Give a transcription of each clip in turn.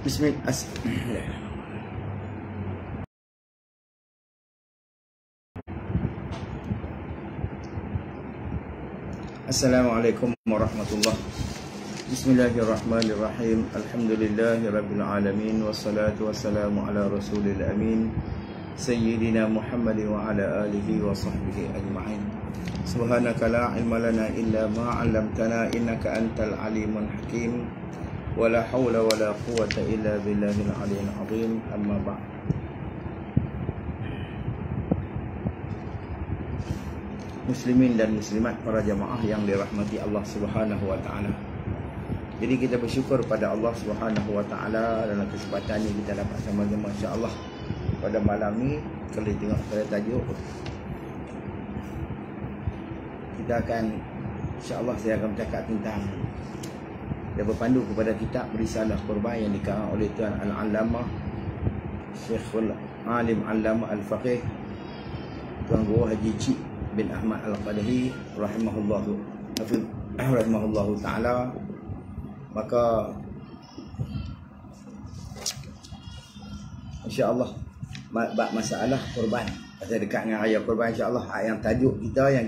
Bismillah. Assalamualaikum warahmatullahi. Bismillahirrahmanirrahim. Alhamdulillahirabbil alamin wassalatu wassalamu ala rasulil amin sayyidina Muhammad wa ala alihi wa sahbihi ajma'in. Subhanaka la ilma lana illa ma 'allamtana innaka antal alimul hakim. Wala haula wala quwwata illa billahil aliyyil azim. Amma ba'd. Muslimin dan muslimat, para jamaah yang dirahmati Allah Subhanahu wa taala. Jadi kita bersyukur pada Allah Subhanahu wa taala dalam kesempatan ini kita dapat sama-sama insya-Allah pada malam ni. Kalau tengok pada tajuk, kita akan insya-Allah saya akan bercakap tentang dia berpandu kepada kitab Risalah Qurban yang dikarang oleh Tuan Al-Allamah Syekhul Alim Allamah Al-Faqih Tuan Guru Haji Cik bin Ahmad Al-Qadahi rahimahullahu ta'ala. Maka insya-Allah masalah kurban, pasal dekat dengan raya kurban, insya-Allah yang tajuk kita yang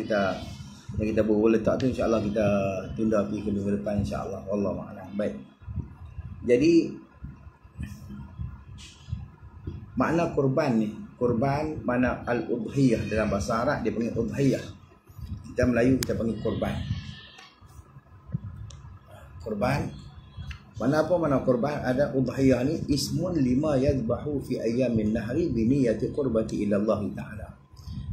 kita baru letak tu insya-Allah kita tunda pergi ke minggu depan insya-Allah. Wallahu a'lam. Baik. Jadi makna kurban ni, kurban mana al-udhiyah, dalam bahasa Arab dia panggil udhiyah. Kita Melayu kita panggil kurban. Kurban mana apa mana kurban? Ada udhiyah ni ismun lima yadhbahu fi ayyamin nahri bi niyyati qurbati ila Allah taala.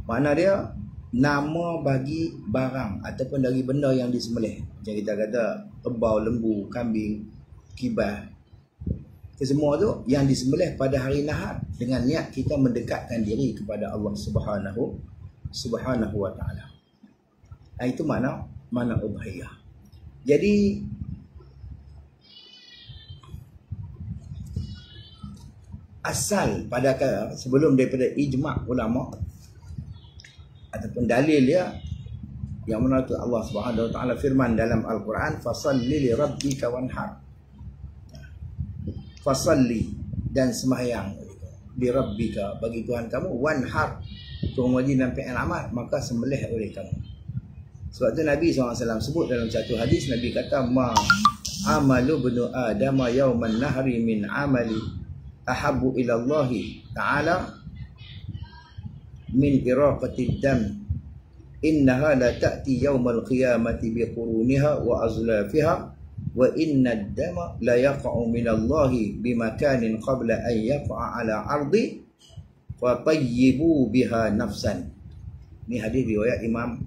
Makna dia nama bagi barang ataupun dari benda yang disembelih. Macam kita kata kerbau, lembu, kambing, kibas, kesemua tu yang disembelih pada hari nahar dengan niat kita mendekatkan diri kepada Allah Subhanahu wa taala. Itu makna udhiyah. Jadi asal pada sebelum daripada ijma' ulama ataupun dalil dia yang mana tu Allah Subhanahu wa taala firman dalam Al-Quran, fasalli li rabbika wanhar. Fasalli, dan sembahyang li rabbika, bagi Tuhan kamu, wanhar, Tuhan wajib dan fi'il amal, maka sembelih oleh kamu. Sebab tu Nabi SAW sebut dalam satu hadis, Nabi kata ma amalu ibnu adama yauman nahri min amali ahabbu ila Allah ta'ala min iraqatid dam innaha la ta'ti yaumal qiyamati bi quruniha wa azlafiha wa inna ad-dama la yaqa'u min Allah bi makanin qabla an yaqa'a ala ardi fa tayyibu biha nafsan. Ini hadis riwayat Imam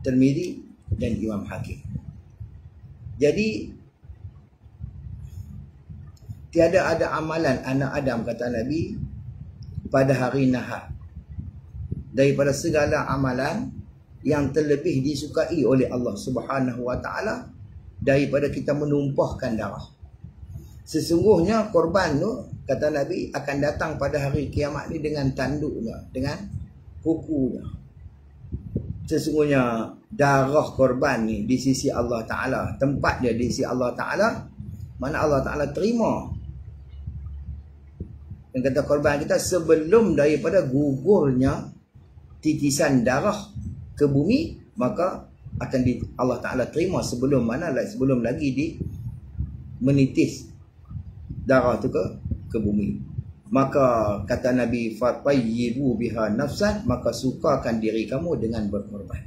Tirmizi dan Imam Hakim. Jadi tiada ada amalan anak Adam, kata Nabi, pada hari nahar daripada segala amalan yang terlebih disukai oleh Allah Subhanahu wa taala daripada kita menumpahkan darah. Sesungguhnya korban tu, kata Nabi, akan datang pada hari kiamat ni dengan tanduknya, dengan kukunya. Sesungguhnya darah korban ni di sisi Allah Ta'ala, tempat dia di sisi Allah Ta'ala, mana Allah Ta'ala terima yang kata korban kita sebelum daripada gugurnya titisan darah ke bumi, maka akan Allah Ta'ala terima sebelum lagi di menitis darah tu ke bumi. Maka kata Nabi, fatayyibu biha nafsan, maka sukakan diri kamu dengan berkorban.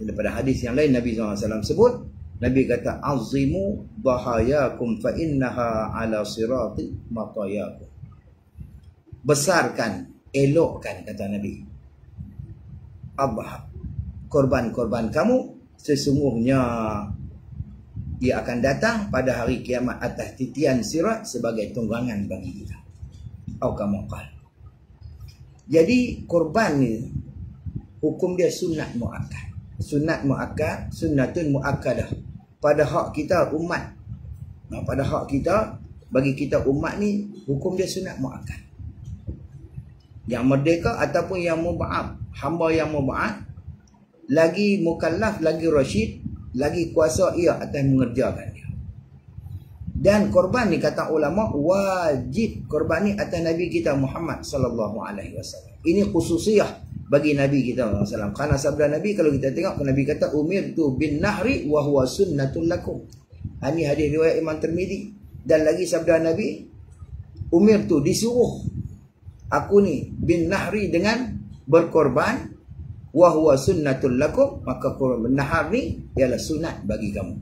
Daripada hadis yang lain Nabi SAW sebut, Nabi kata azimu dhahayakum fa innaha ala sirati matayakum. Besarkan, elokkan, kata Nabi, korban-korban kamu, sesungguhnya dia akan datang pada hari kiamat atas titian sirat sebagai tunggangan bagi kita. Aukamaqal. Jadi korban ni hukum dia sunat muakkad. Sunat muakkad, sunnatun muakkadah. Pada hak kita umat. Pada hak kita, bagi kita umat ni, hukum dia sunat muakkad. Yang merdeka ataupun yang muba'ab, hamba yang muba'ab, lagi mukallaf, lagi rasyid, lagi kuasa ia atas mengerjakan dia. Dan korban ni kata ulama wajib korban ni atas Nabi kita Muhammad sallallahu alaihi wasallam. Ini khususiyah bagi Nabi kita sallallahu alaihi wasallam. Karena sabda Nabi kalau kita tengok Nabi kata umirtu bin nahri wa huwa sunnatul lakum. Ini hadis riwayat Imam Tirmizi. Dan lagi sabda Nabi umirtu disuruh aku ni bin nahri dengan berkorban wa huwa sunnatul lakum, maka korban nahar ni ialah sunat bagi kamu.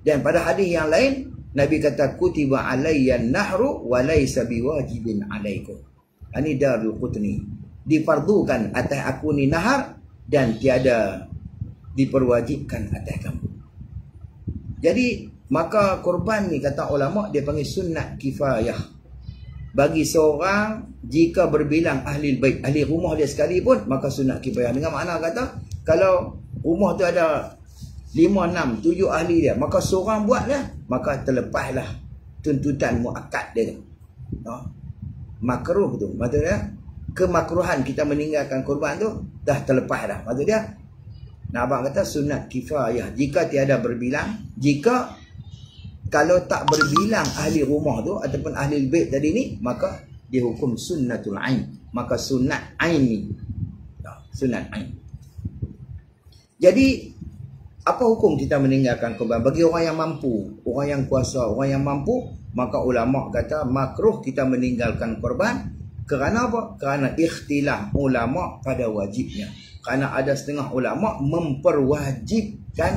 Dan pada hadis yang lain Nabi kata kutiba alayyan nahru wa laysa biwajibin alaikum. Ini Darul Qutni. Difardukan atas aku ni nahar dan tiada diperwajibkan atas kamu. Jadi maka korban ni kata ulama dia panggil sunat kifayah. Bagi seorang jika berbilang ahli bait, ahli rumah dia sekali pun, maka sunat kifayah. Dengan makna kata kalau rumah tu ada 5, 6, 7 ahli dia, maka seorang buat dia, maka terlepaslah tuntutan muakkad dia tu. Makruh tu. Maksudnya kemakruhan kita meninggalkan korban tu dah terlepas dah. Maksud dia nak abang kata sunat kifayah. Jika tiada berbilang, jika kalau tak berbilang ahli rumah tu ataupun ahli bait tadi ni, maka dihukum sunnatul ain. Maka sunat ain ni. Sunat ain. Jadi apa hukum kita meninggalkan korban? Bagi orang yang mampu, orang yang kuasa, orang yang mampu, maka ulama kata makruh kita meninggalkan korban. Kerana apa? Kerana ikhtilaf ulama pada wajibnya. Kerana ada setengah ulama memperwajibkan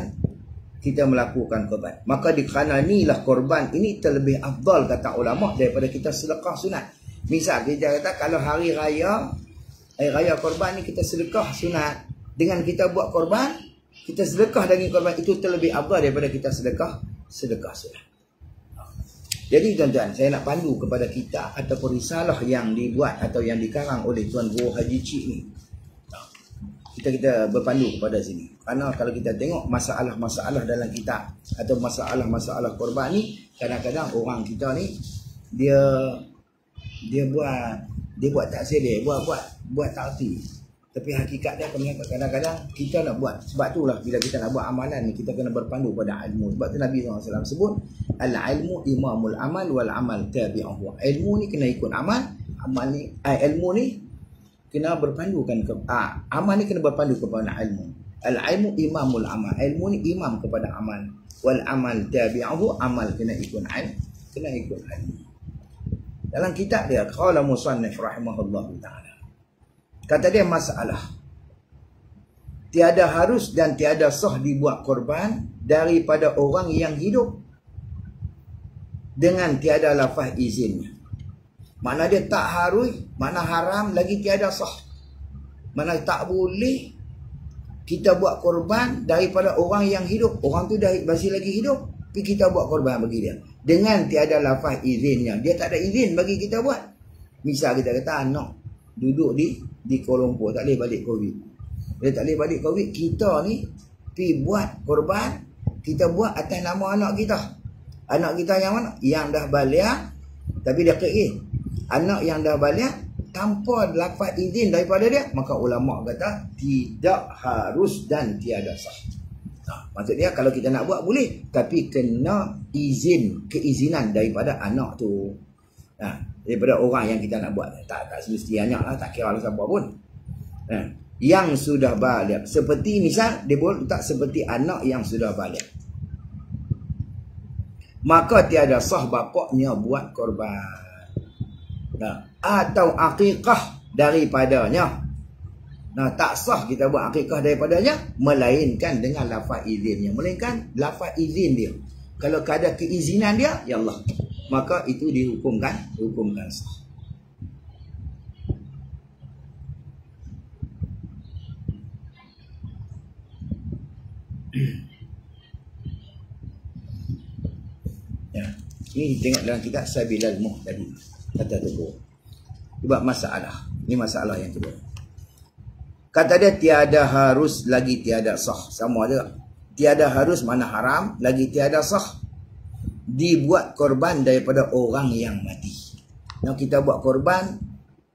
kita melakukan korban. Maka kerana inilah korban ini terlebih afdal kata ulama daripada kita sedekah sunat. Misal kita kata kalau hari raya korban ni kita sedekah sunat, dengan kita buat korban, kita sedekah dengan korban itu terlebih afdal daripada kita sedekah sunat. Jadi tuan-tuan, saya nak pandu kepada kita ataupun risalah yang dibuat atau yang dikarang oleh Tuan Guru Haji Cik ni. Kita berpandu kepada sini. Karena kalau kita tengok masalah-masalah dalam kitab atau masalah-masalah korban ni, kadang-kadang orang kita ni dia buat tak sedar, buat tak erti. Tapi hakikat dia kadang-kadang kita nak buat. Sebab itulah bila kita nak buat amalan ni, kita kena berpandu pada ilmu. Sebab tu Nabi SAW sebut al-ilmu imamul amal wal amal tabi'uhu. Ilmu ni kena ikut amal, ilmu ni kena berpandukan ke amal ni kena berpandu kepada ilmu. Al-ilmu imamul amal. Ilmu ni imam kepada amal. Wal amal tabi'uhu, amal kena ikut ilmu. Dalam kitab dia qala musannif rahimahullahu taala. Kata dia masalah. Tiada harus dan tiada sah dibuat korban daripada orang yang hidup dengan tiada lafaz izinnya. Mana dia tak harus, mana haram, lagi tiada sah. Mana tak boleh kita buat korban daripada orang yang hidup. Orang tu dah masih lagi hidup, tapi kita buat korban bagi dia dengan tiada lafaz izinnya. Dia tak ada izin bagi kita buat. Misal kita kata anak duduk di Kuala Lumpur, tak boleh balik Covid. Dia tak boleh balik Covid, kita ni pergi buat korban, kita buat atas nama anak kita. Anak kita yang mana? Yang dah balik tapi dia kira anak yang dah balik tanpa lafaz izin daripada dia, maka ulama kata tidak harus dan tiada sah. Maksudnya kalau kita nak buat boleh, tapi kena keizinan daripada anak tu. Daripada orang yang kita nak buat. Tak semestinya lah, tak kira lah siapa pun. Yang sudah balik. Seperti misal, dia boleh tak seperti anak yang sudah balik. Maka tiada sah bapaknya buat korban. Atau akikah daripadanya. Tak sah kita buat akikah daripadanya, melainkan dengan lafaz izinnya. Melainkan lafaz izin dia. Kalau ada keizinan dia, ya Allah, maka itu dihukumkan sah. Ini tengok dalam kitab Sabilal Muhtadi, kata tu. Sebab masalah. Ini masalah yang kedua. Kata dia tiada harus lagi tiada sah. Sama ada. Tiada harus mana haram, lagi tiada sah dibuat korban daripada orang yang mati. Nah, kita buat korban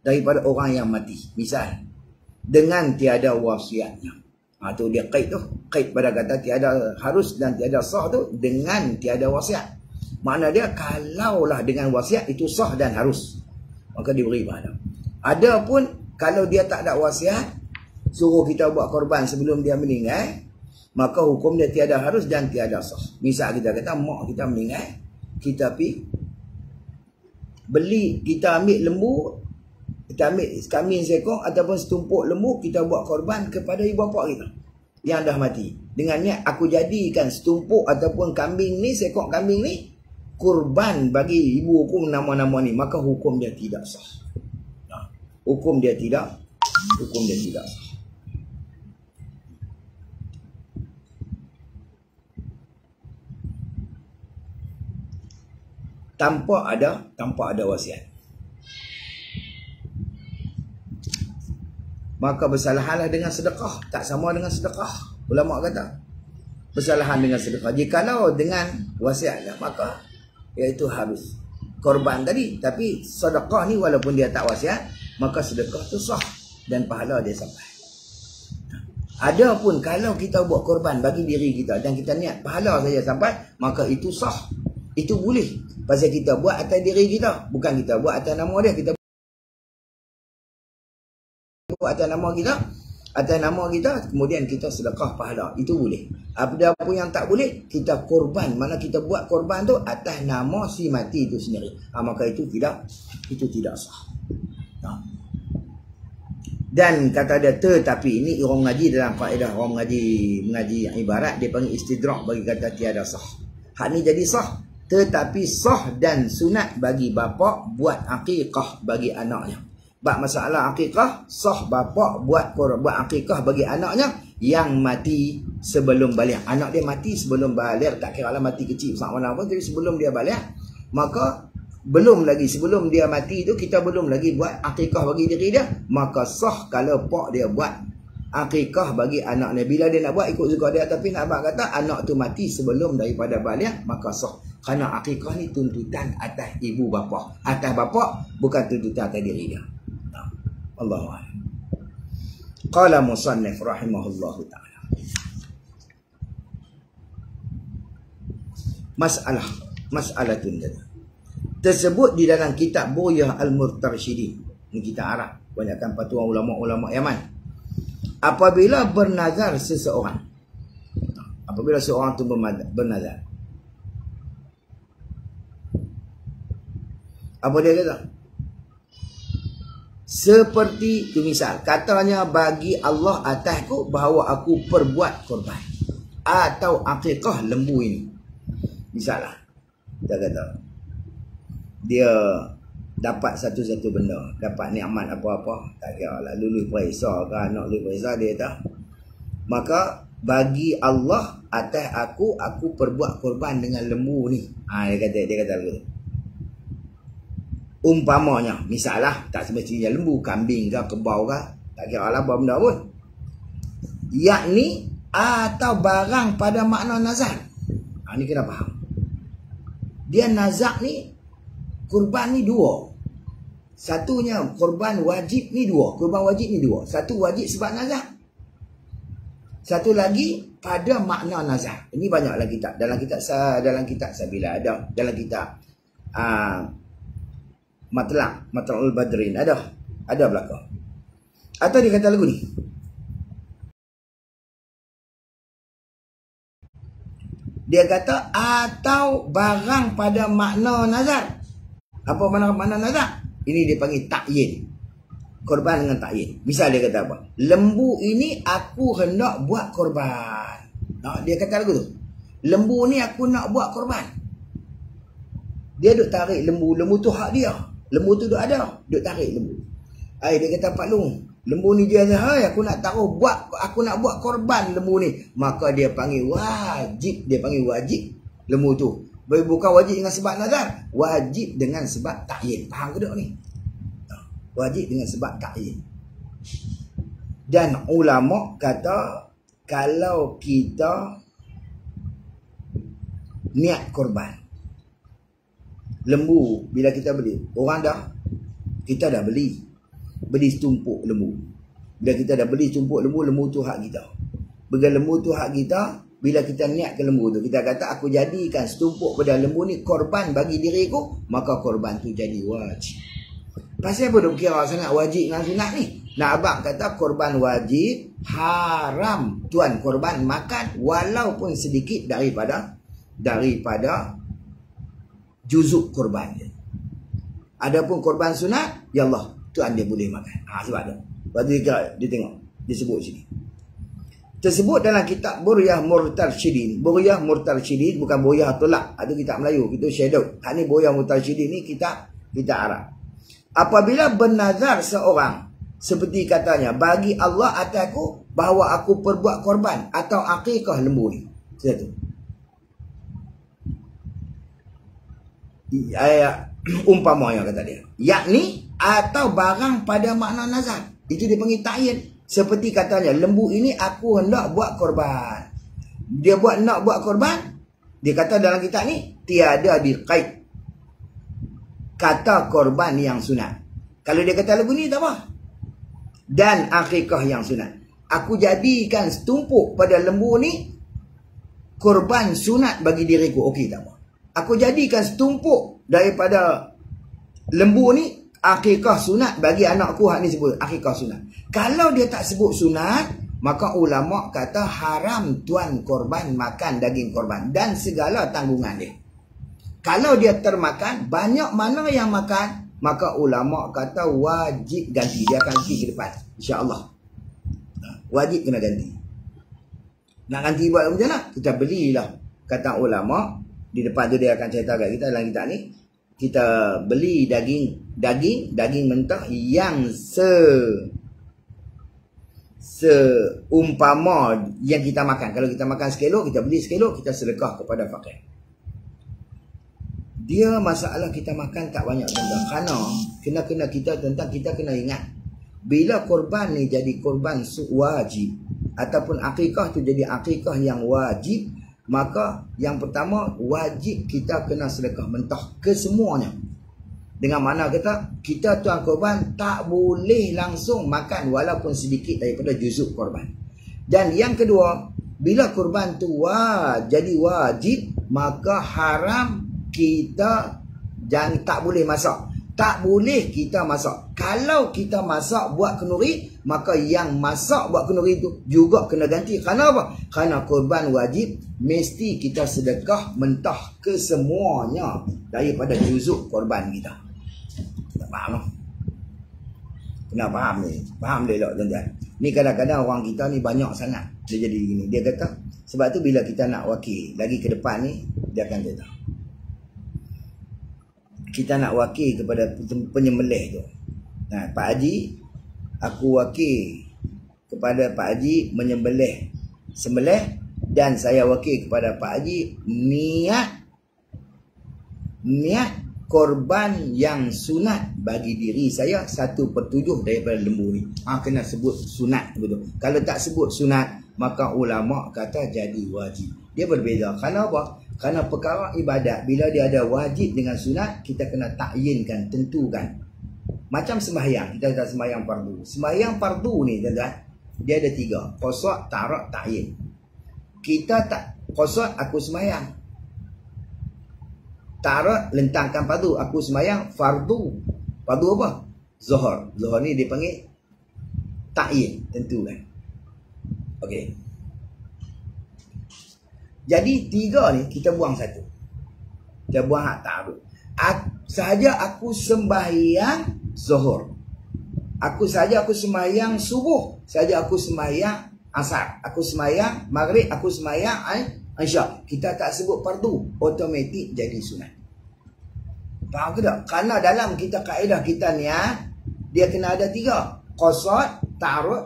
daripada orang yang mati. Misal dengan tiada wasiatnya. Tu dia kait tu. Kait pada kata tiada harus dan tiada sah tu dengan tiada wasiat. Makna dia kalaulah dengan wasiat itu sah dan harus, maka diberi pahala. Adapun kalau dia tak ada wasiat, suruh kita buat korban sebelum dia meninggal, maka hukum dia tiada harus dan tiada sah. Misal kita kata mak kita meninggal, kita pergi beli, kita ambil lembu, kita ambil kambing seekor ataupun setumpuk lembu, kita buat korban kepada ibu bapa kita yang dah mati. Dengan niat aku jadikan setumpuk ataupun kambing ni, seekor kambing ni kurban bagi ibu hukum nama-nama ni, maka hukum dia tidak sah. Hukum dia tidak sah. Tanpa ada wasiat. Maka bersalahanlah dengan sedekah, tak sama dengan sedekah. Ulama kata bersalahan dengan sedekah. Jikalau dengan wasiat, maka iaitu harus korban tadi. Tapi sedekah ni walaupun dia tak wasiat, maka sedekah tu sah dan pahala dia sampai. Adapun kalau kita buat korban bagi diri kita dan kita niat pahala saja sampai, maka itu sah. Itu boleh. Pasal kita buat atas diri kita, bukan kita buat atas nama dia. Kita buat atas nama kita, kemudian kita sedekah pahala. Itu boleh. Apa pun yang tak boleh, kita korban. Mana kita buat korban tu atas nama si mati itu sendiri. Maka itu tidak sah. Dan kata dia tetapi, ini orang mengaji dalam kaedah orang mengaji ibarat, dia panggil istidrak bagi kata tiada sah. Hak ni jadi sah, tetapi sah dan sunat bagi bapa buat akikah bagi anaknya. Bab masalah akikah, sah bapa buat akikah bagi anaknya yang mati sebelum balik. Anak dia mati sebelum balik, tak kira lah mati kecil besar mana pun, jadi sebelum dia balik, maka sebelum dia mati tu kita belum lagi buat akikah bagi diri dia, maka sah kalau pak dia buat akikah bagi anak dia. Bila dia nak buat ikut suka dia, tapi nak abang kata anak tu mati sebelum daripada balik, maka sah. Kerana akikah ni tuntutan atas ibu bapa, atas bapa, bukan tuntutan atas diri dia. Allahu a'lam. Qala musannif rahimahullahu ta'ala. Mas'alatun tersebut di dalam kitab Buryah Al-Murtarsyidin. Ini kitab Arab, banyakkan patuan ulama-ulama Yaman. Apabila bernazar seseorang, apabila seorang tu bernazar, apa dia kata? Seperti itu, misal katanya bagi Allah atasku bahawa aku perbuat korban atau akikah lembu ini. Misalnya dia kata dia dapat satu-satu benda, dapat nikmat apa-apa, tak kira lah lulus periksa ke anak lulus periksa, dia kata maka bagi Allah atas aku perbuat korban dengan lembu ni. Dia kata begitu. Umpamanya, misalnya tak semestinya lembu, kambing ke, kebau ke, tak kira lah apa benda pun, yakni atau barang pada makna nazar. Ni kena faham. Dia nazar ni, kurban ni dua. Satunya korban wajib ni dua. Korban wajib ni dua. Satu wajib sebab nazar, satu lagi pada makna nazar. Ini banyaklah kitab. Dalam kitab Sabila ada. Dalam kitab Matla'ul Badrin ada belakang. Atau dia kata lagu ni, dia kata atau barang pada makna nazar. Apa makna nazar? Ini dia panggil ta'yin. Korban dengan ta'yin. Misal dia kata apa? Lembu ini aku hendak buat korban. Dia kata lagu tu, lembu ni aku nak buat korban. Dia duk tarik lembu tu hak dia. Lembu tu duk ada, duk tarik lembu. Dia kata Pak Long, lembu ni dia aku nak taruh aku nak buat korban lembu ni. Maka dia panggil wajib, lembu tu. Bukan wajib dengan sebab nazar, wajib dengan sebab ta'yin. Faham ke tak ni? Wajib dengan sebab ta'yin. Dan ulama kata kalau kita niat korban lembu, bila kita beli, kita dah beli setumpuk lembu. Bila kita dah beli setumpuk lembu tu hak kita. Bila lembu tu hak kita, bila kita niat ke lembu tu, kita kata aku jadikan setumpuk pada lembu ni korban bagi diriku, maka korban tu jadi wajib. Pasal apa duk kira sangat wajib dengan sunat ni? Nak abang kata korban wajib haram tuan korban makan walaupun sedikit daripada juzuk korban dia. Adapun korban sunat, ya Allah, tuan dia boleh makan. Sebab tu. Lepas tu dia tengok, dia sebut sini. Tersebut dalam kitab Buryah Murtarsyidin. Buryah Murtarsyidin bukan Buryah tolak. Ada kitab Melayu, itu shadow. Hak ni Buryah Murtarsyidin ni kitab Arab. Apabila bernazar seorang, seperti katanya, bagi Allah atasku bahawa aku perbuat korban atau akikah lembu ni. Satu. Umpama yang kata dia. Yakni atau barang pada makna nazar. Itu dia panggil ta'yin. Seperti katanya, lembu ini aku hendak buat korban. Dia nak buat korban. Dia kata dalam kitab ni, tiada dikait kata korban yang sunat. Kalau dia kata lembu ni tak apa. Dan akikah yang sunat. Aku jadikan setumpuk pada lembu ni korban sunat bagi diriku. Okey, tak apa. Aku jadikan setumpuk daripada lembu ni akikah sunat bagi anakku. Hak ni sebut akikah sunat. Kalau dia tak sebut sunat, maka ulama kata haram tuan korban makan daging korban dan segala tanggungan dia. Kalau dia termakan, banyak mana yang makan, maka ulama kata wajib ganti. Dia akan ganti ke depan, insya-Allah. Wajib kena ganti. Nak ganti buat macam mana? Kita belilah, kata ulama. Di depan tu dia akan cerita kat kita dalam kitab ni. Kita beli daging mentah yang seumpama yang kita makan. Kalau kita makan sekilo, kita beli sekilo, kita sedekah kepada fakir. Dia masalah kita makan tak banyak tentang. Kerana kena kita tentang kita kena ingat. Bila korban ni jadi korban wajib ataupun akikah tu jadi akikah yang wajib, maka yang pertama wajib kita kena sedekah mentah kesemuanya. Dengan mana kita tuan korban tak boleh langsung makan walaupun sedikit daripada juzuk korban. Dan yang kedua, bila korban tu jadi wajib, maka haram kita dan tak boleh masak. Tak boleh kita masak. Kalau kita masak buat kenduri, maka yang masak buat kenduri itu juga kena ganti. Kerana apa? Kerana korban wajib mesti kita sedekah mentah kesemuanya daripada juzuk korban kita. Tak faham? Kena faham ni. Faham dia tak tuan-tuan? Ni kadang-kadang orang kita ni banyak sangat dia jadi gini. Dia kata, sebab tu bila kita nak wakil lagi ke depan ni, dia akan kata, kita nak wakil kepada penyembelih tu. Nah, Pak Haji, aku wakil kepada Pak Haji menyembelih sembelih, dan saya wakil kepada Pak Haji niat korban yang sunat bagi diri saya 1/7 daripada lembu ni. Kena sebut sunat betul. Kalau tak sebut sunat, maka ulama kata jadi wajib. Dia berbeza. Kerana apa? Kerana perkara ibadat, bila dia ada wajib dengan sunat, kita kena takyinkan, tentukan. Macam sembahyang, kita kata sembahyang fardu. Sembahyang fardu ni, tuan-tuan, dia ada 3. Qasad, ta'arud, ta'yin. Kita tak qasad, aku sembahyang. Ta'arud, lentangkan fardu. Aku sembahyang fardu. Fardu apa? Zuhur. Zuhur ni dia panggil ta'yin, tentukan. Okey. Jadi 3 ni kita buang 1. Kita buang hak ta'arud. Sahaja aku sembahyang zuhur. Aku sembahyang subuh. Sahaja aku sembahyang asar. Aku sembahyang maghrib. Aku sembahyang isyak. Kita tak sebut fardu, automatik jadi sunat. Faham ke tak? Kerana dalam kita kaedah kita ni, dia kena ada 3. Qasad, ta'arud,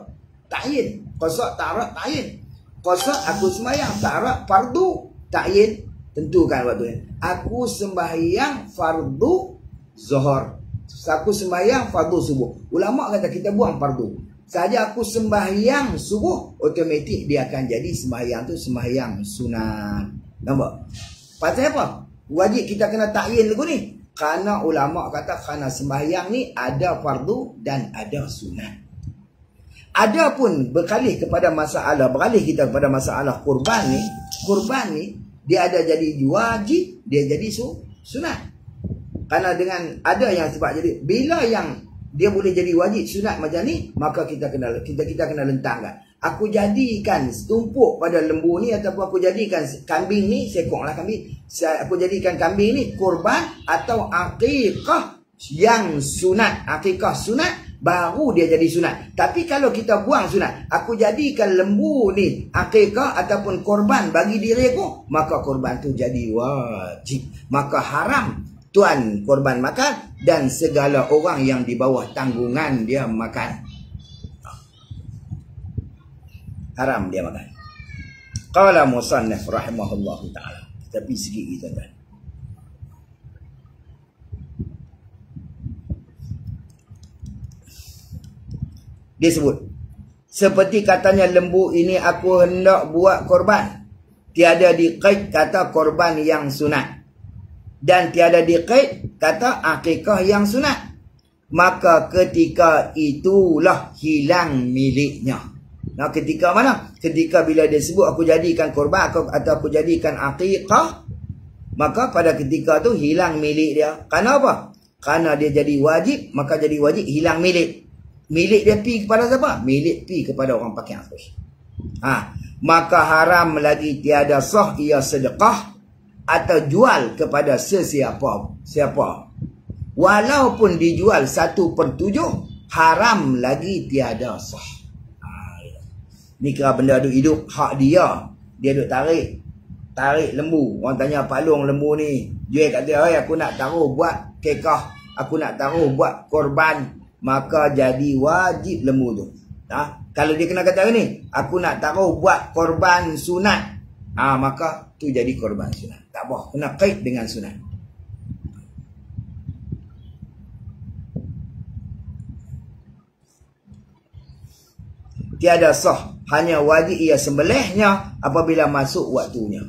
ta'yin. Qasad, ta'arud, ta'yin. Qasad aku sembahyang, ta'arud fardu, ta'yin tentukan waktu ni. Aku sembahyang fardu zuhur. Aku sembahyang fardu subuh. Ulama kata kita buang fardu. Saja aku sembahyang subuh, automatik dia akan jadi sembahyang tu sembahyang sunat. Nampak? Pasal apa? Wajib kita kena ta'yin lagu ni. Kerana ulama kata kerana sembahyang ni ada fardu dan ada sunat. Adapun beralih kita kepada masalah kurban ni, kurban ni dia ada jadi wajib, dia jadi sunat. Karena dengan ada yang sebab jadi bila yang dia boleh jadi wajib sunat macam ni, maka kita kena lentangkan. Aku jadikan tumpuk pada lembu ni ataupun aku jadikan kambing ni, seekor lah kambing. Aku jadikan kambing ni kurban atau akikah yang sunat. Akikah sunat baru dia jadi sunat. Tapi kalau kita buang sunat, aku jadikan lembu ni akikah ataupun korban bagi diri aku, maka korban tu jadi wajib. Maka haram tuan korban makan dan segala orang yang di bawah tanggungan dia makan. Haram dia makan. Qala musannif rahimahullahu ta'ala. Tapi sikit kita kan. Dia sebut, seperti katanya lembu ini aku hendak buat korban. Tiada diqaid kata korban yang sunat. Dan tiada diqaid kata akikah yang sunat. Maka ketika itulah hilang miliknya. Nah, ketika mana? Ketika bila dia sebut aku jadikan korban atau aku jadikan akikah, maka pada ketika tu hilang milik dia. Kerana apa? Kerana dia jadi wajib, maka jadi wajib hilang milik. Milik dia pi kepada siapa? Milik pi kepada orang pakai akhir. Maka haram lagi tiada sah ia sedekah atau jual kepada siapa. Walaupun dijual 1/7, haram lagi tiada sah. Ni kira benda tu hidup, hak dia. Dia duk tarik lembu. Orang tanya palung lembu ni, jual kat dia, aku nak taruh buat kekah, aku nak taruh buat korban. Maka jadi wajib lembu tu. Kalau dia kena kata ni, aku nak taruh buat korban sunat, maka tu jadi korban sunat. Tak apa, kena kait dengan sunat. Tiada sah, hanya wajib ia sembelihnya apabila masuk waktunya.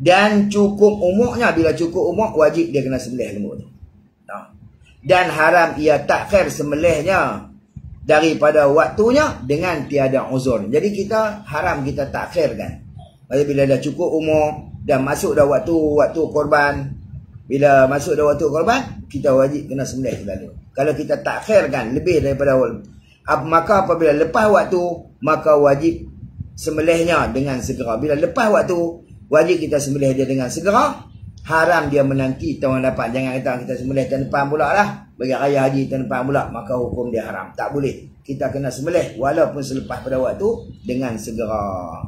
Dan cukup umurnya, bila cukup umur wajib dia kena sembelih lembu tu. Dan haram ia takhir sembelihnya daripada waktunya dengan tiada uzur. Jadi kita haram kita takhirkan. Bila dah cukup umur dan masuk dah waktu korban, bila masuk dah waktu korban, kita wajib kena sembelih selalu. Kalau kita takhirkan lebih daripada maka apabila lepas waktu, maka wajib sembelihnya dengan segera. Bila lepas waktu, wajib kita sembelih dia dengan segera. Haram dia menanti tahun depan. Jangan kata kita sembelih tahun depan pula lah, bagi raya haji tahun depan pula, maka hukum dia haram. Tak boleh. Kita kena sembelih walaupun selepas pada waktu dengan segera.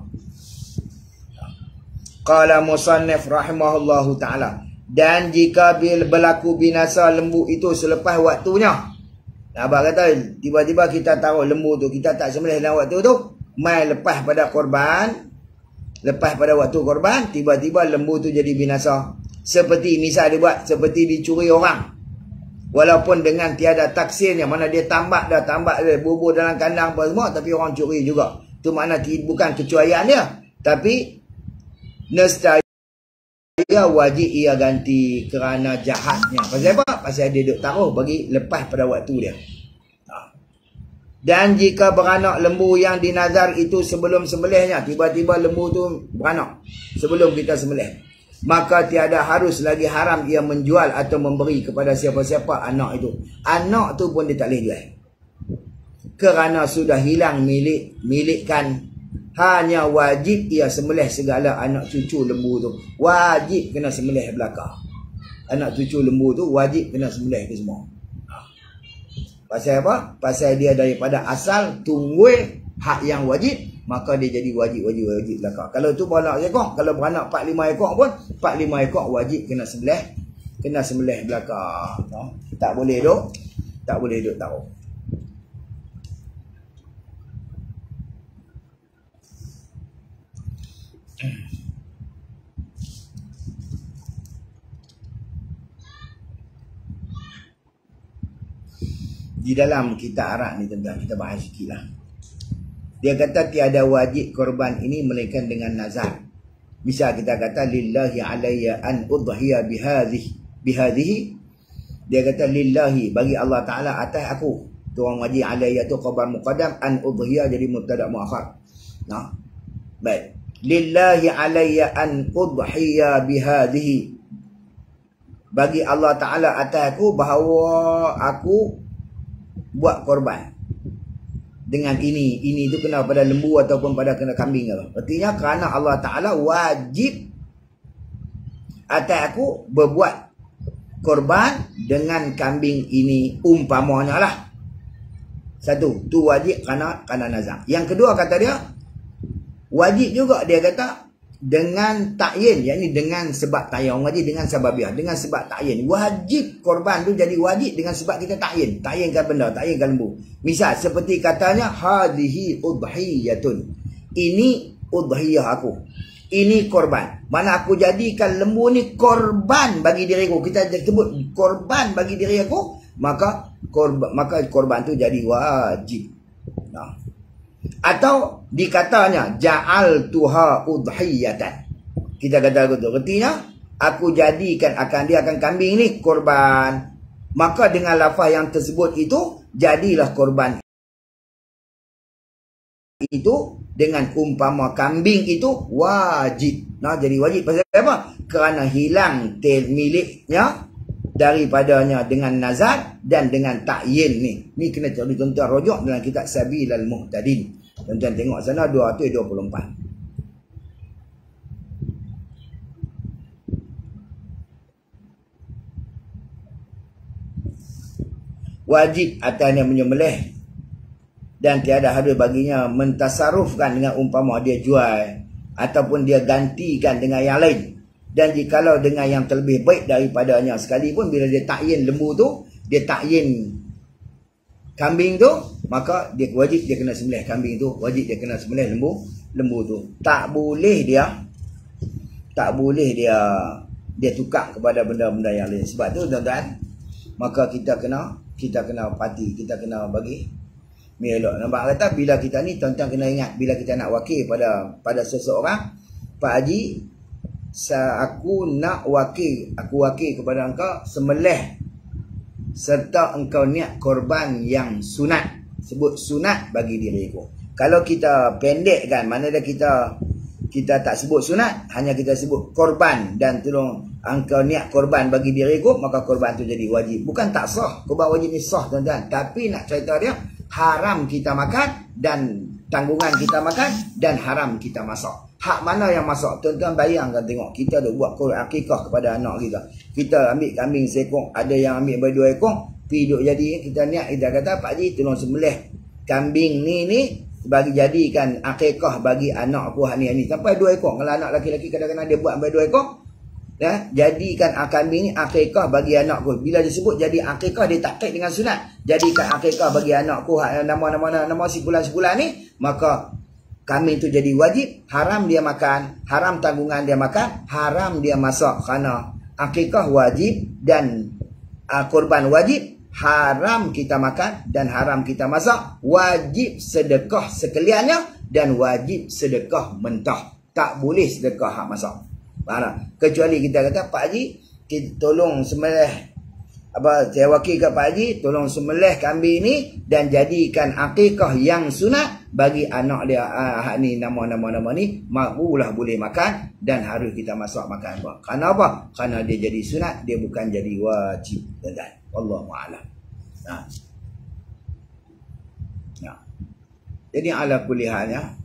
Qala musannif rahimahullahu ta'ala. Dan jika berlaku binasa lembu itu selepas waktunya. Abang kata tiba-tiba kita taruh lembu tu, kita tak sembelih dalam waktu tu, mai lepas pada korban, lepas pada waktu korban, tiba-tiba lembu tu jadi binasa. Seperti misal dia buat, seperti dicuri orang. Walaupun dengan tiada taksirnya, mana dia tambak dia bubur dalam kandang apa semua, tapi orang curi juga. Itu makna bukan kecuaian dia, tapi nescaya wajib ia ganti kerana jahatnya. Pasal apa? Pasal dia duk taruh bagi lepas pada waktu dia. Dan jika beranak lembu yang dinazar itu sebelum sembelihnya, tiba-tiba lembu tu beranak sebelum kita sembelih, maka tiada harus lagi haram ia menjual atau memberi kepada siapa-siapa anak itu. Anak tu pun dia tak boleh jual. Kerana sudah hilang milikkan. Hanya wajib ia sembelih segala anak cucu lembu tu. Wajib kena sembelih belakang. Anak cucu lembu tu wajib kena sembelih ke semua. Pasal apa? Pasal dia daripada asal tunggul hak yang wajib, maka dia jadi wajib belakang. Kalau tu beranak ekor, kalau beranak 4-5 ekor pun 4-5 ekor wajib kena sembelih belakang. Tak boleh duk taruh. Di dalam kitab Arab ni tentang kita bahas sikit lah. Dia kata tiada wajib korban ini melainkan dengan nazar. Misal kita kata lillahi alayya an udhiya bihadhihi. Dia kata lillahi, bagi Allah Ta'ala atas aku. Tu orang wajib alayya tu khabar muqaddam, an udhiya jadi mubtada muakhar. Baik. lillahi alayya an udhiya bihadhihi, bagi Allah Ta'ala atas aku bahawa aku buat korban dengan ini. Ini tu kena pada lembu ataupun pada kena kambing. Artinya kerana Allah Ta'ala wajib atas aku berbuat korban dengan kambing ini, umpamanya lah. Satu, tu wajib kerana nazar. Yang kedua kata dia, wajib juga dia kata dengan ta'yin, yakni dengan sebab ta'yin. Orang wajib dengan sababiah, dengan sebab ta'yin. Wajib korban tu jadi wajib dengan sebab kita ta'yin. Ta'yinkan benda, ta'yinkan lembu. Misal seperti katanya hadhihi udhiyatun, ini udhiyah aku, ini korban. Mana aku jadikan lembu ni korban bagi diriku. Kita sebut korban bagi diri aku, maka korban tu jadi wajib. Nah. Atau dikatanya ja'altuha udhiyatan. Kita kata begitu. Artinya aku jadikan dia akan kambing ni korban. Maka dengan lafaz yang tersebut itu jadilah korban itu dengan umpama kambing itu wajib. Nah, jadi wajib pasal apa? Kerana hilang miliknya daripadanya dengan nazar dan dengan ta'yin ni. Ni kena cari tuan-tuan rujuk dalam kitab Sabilal Muhtadin. Tuan-tuan tengok sana 224. Wajib atasnya menyembelih dan tiada harus baginya mentasarufkan dengan umpama dia jual ataupun dia gantikan dengan yang lain. Dan jikalau dengan yang terlebih baik daripadanya sekalipun, bila dia ta'yin lembu tu, dia ta'yin kambing tu, maka dia wajib dia kena sembelih kambing tu, wajib dia kena sembelih lembu tu. Tak boleh dia tukar kepada benda-benda yang lain. Sebab tu tuan-tuan, maka kita kena pati, kita kena bagi melok. Nampak kata bila kita ni, tuan-tuan kena ingat, bila kita nak wakil pada seseorang, Pak Haji, aku wakil kepada engkau sembelih serta engkau niat korban yang sunat. Sebut sunat bagi diriku. Kalau kita pendekkan, mana dah kita tak sebut sunat, hanya kita sebut korban dan tolong engkau niat korban bagi diriku, maka korban tu jadi wajib. Bukan tak sah, korban wajib ni sah tuan-tuan, tapi nak cerita dia haram kita makan dan tanggungan kita makan dan haram kita masak. Hak mana yang masak? Tuan-tuan bayangkan tengok, kita dah buat akikah kepada anak kita. Kita ambil kambing seekor, ada yang ambil berdua ekor, pergi duk jadi, kita niat, kita kata Pak Haji tolong sembelih kambing ni bagi jadikan akikah bagi anak aku ni. Sampai 2 ekor. Kalau anak laki-laki kadang-kadang dia buat sampai 2 ekor. Ya, jadikan kambing ni akikah bagi anakku. Bila disebut jadi akikah, dia tak kait dengan sunat. Jadikan akikah bagi anakku nama sebulan-sebulan ni, maka kambing tu jadi wajib, haram dia makan, haram tanggungan dia makan, haram dia masak. Kerana akikah wajib dan korban wajib, haram kita makan dan haram kita masak, wajib sedekah sekaliannya dan wajib sedekah mentah. Tak boleh sedekah hak masak. Kecuali kita kata Pak Haji, kita tolong sembelih, saya wakil kat Pak Haji, tolong sembelih kambing ni dan jadikan akikah yang sunat bagi anak dia ni, nama ni, makruhlah boleh makan dan harus kita masak makan. Kerana apa? Kerana dia jadi sunat, dia bukan jadi wajib. Wallahu a'lam. Jadi ala kulli halnya,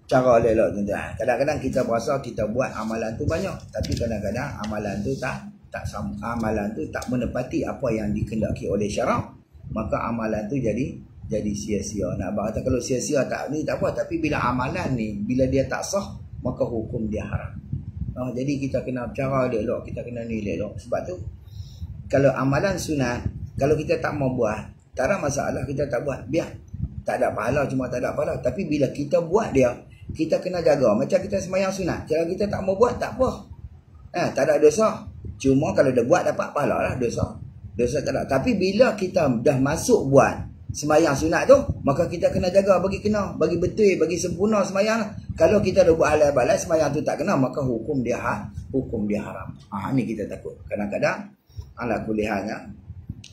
cara elok tuan-tuan. Kadang-kadang kita berasa kita buat amalan tu banyak, tapi kadang-kadang amalan tu amalan tu tak menepati apa yang dikehendaki oleh syarak, maka amalan tu jadi sia-sia. Nak kata kalau sia-sia tak ni tak apa, tapi bila amalan ni bila dia tak sah, maka hukum dia haram. Jadi kita kena cara elok, kita kena ni elok. Sebab tu kalau amalan sunat, kalau kita tak mau buat, tak ada masalah, kita tak buat, biar tak ada pahala, cuma tak ada pahala. Tapi bila kita buat dia, kita kena jaga. Macam kita sembahyang sunat, kalau kita tak mau buat, tak apa, tak ada dosa. Cuma kalau dah buat dapat pahala lah, dosa tak ada. Tapi bila kita dah masuk buat sembahyang sunat tu, maka kita kena jaga bagi betul, bagi sempurna sembahyang. Kalau kita dah buat alai-balai sembahyang tu tak kena, maka hukum dia haram. Ni kita takut. Kadang-kadang ala kulihannya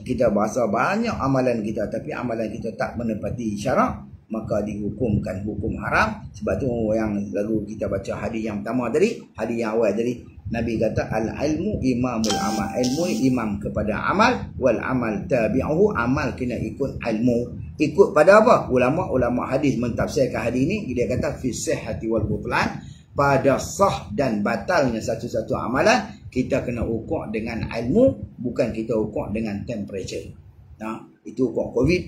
kita bahasa banyak amalan kita, tapi amalan kita tak menepati syarak, maka dihukumkan hukum haram. Sebab tu yang lalu kita baca hadis yang pertama tadi, hadis yang awal tadi, Nabi kata al-ilmu imamul amal. Ilmu imam kepada amal, wal amal tabi'uhu, amal kena ikut ilmu. Ikut pada apa? Ulama hadis mentafsirkan hadis ini, dia kata fi sihhati wal butlan, pada sah dan batalnya satu-satu amalan kita kena ukur dengan ilmu, bukan kita ukur dengan temperature. Nah, itu ukur COVID.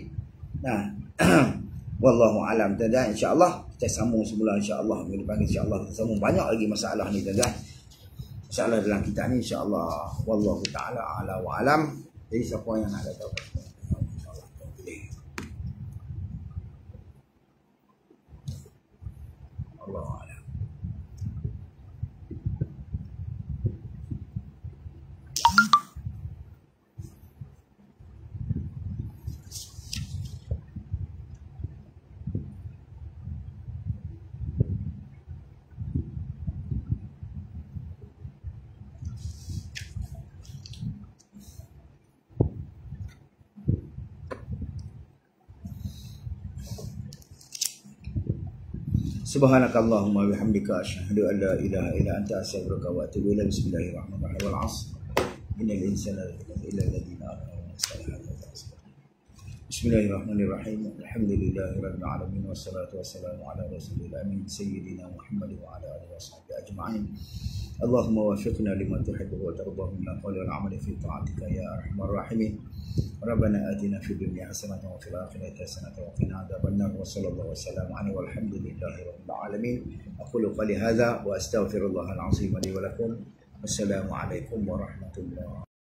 Nah, wallahu alam. Dan insya-Allah kita sambung semula insya-Allah minggu depan, insya-Allah kita sambung banyak lagi masalah ni tuan-tuan. InsyaAllah dalam kitab ni insyaAllah wallahu ta'ala ala wa alam. Jadi siapa yang nak kata apa? InsyaAllah boleh. Allah alam. Subhanakallahumma bihamdika asyhadu an la ilaha illa anta astaghfiruka wa atubu ilaik. Bismillahirrahmanirrahim. Wal 'asr. Innal insana illa alladhina amanu wa salihati. Bismillahirrahmanirrahim. Alhamdulillahirabbil alamin wassalatu wassalamu ala rasulil amin sayyidina Muhammad wa ala alihi washabbihi ajma'in. Allahumma waffiqna lima tuhibbu wa tardahu min al-qawli wal 'amali fi ta'atika ya arhamar rahimin. Rabbana atina fid dunya hasanatan wa fil akhirati hasanatan wa qina adzabannar. Wa sallallahu wasallam ala walhamdulillahi rabbil alamin. Aqulu qali hadza wa astaghfirullahal azim li wa lakum. Wassalamu alaikum warahmatullahi